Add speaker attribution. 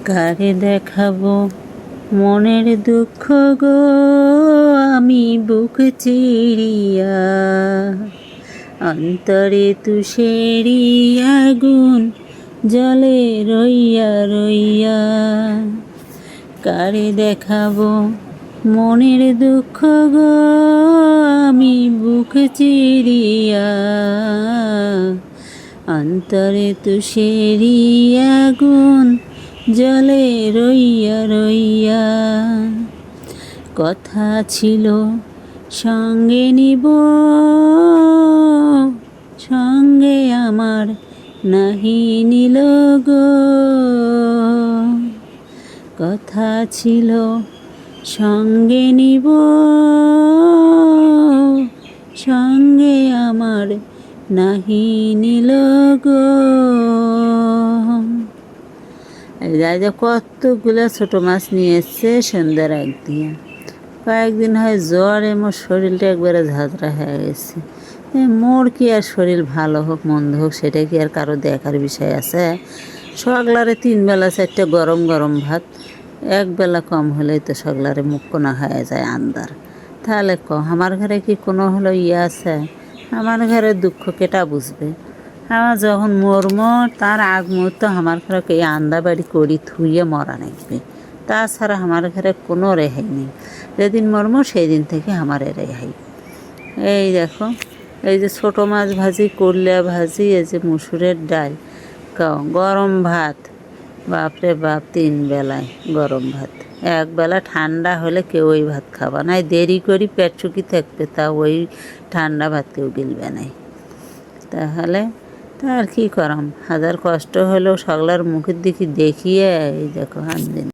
Speaker 1: কারে দেখাবো মনের দুঃখ গো, আমি বুক চিরিয়া। অন্তরে তুষেরি আগুন জলে রইয়া রইয়া। কারে দেখাবো মনের দুঃখ গো, আমি বুক চিরিয়া। অন্তরে তুষেরি আগুন জলে রইয়া রইয়া। কথা ছিল সঙ্গে নিব, সঙ্গে আমার নাহি নিল গো। কথা ছিল সঙ্গে নিব, সঙ্গে আমার নাহি নিল গো। এই যে কতগুলো ছোটো মাছ নিয়ে এসছে সন্ধ্যার আগ দিয়ে। কয়েকদিন হয় জ্বরে মোর শরীরটা একবারে ঝাঁঝরা হয়ে গেছে। মোর কি আর শরীর ভালো হোক মন্দ হোক সেটা কি আর কারো দেখার বিষয় আছে? সগলারে 3 বেলা 4টা গরম গরম ভাত, একবেলা কম হলেই তো সগলারে মুখ কোনা হয়ে যায় আন্দার। তাহলে আমার ঘরে কি কোনো হলো ইয়ে আছে? আমার ঘরে দুঃখ কেটা বুঝবে? আমার যখন মরমো তার আগ মুহূর্ত আমার ঘরে এই আন্দা বাড়ি করি থুইয়ে মরা লাগবে। তাছাড়া আমার ঘরে কোনো রেহাই নেই। যেদিন মরমো সেই দিন থেকে আমার রেহাই। এই দেখো, এই যে ছোটো মাছ ভাজি, করলা ভাজি, এই যে মুসুরের ডাল, গরম ভাত, বাপরে বাপ 3 বেলায় গরম ভাত। একবেলা ঠান্ডা হলে কেউ ওই ভাত খাবা নাই, দেরি করি পেট চুকি থাকবে, তা ওই ঠান্ডা ভাত কেউ গিলবে নাই। তাহলে তা আর কী করাম? হাজার কষ্ট হলেও সগলার মুখের দিকে দেখিয়ে এই দেখো হাত দিন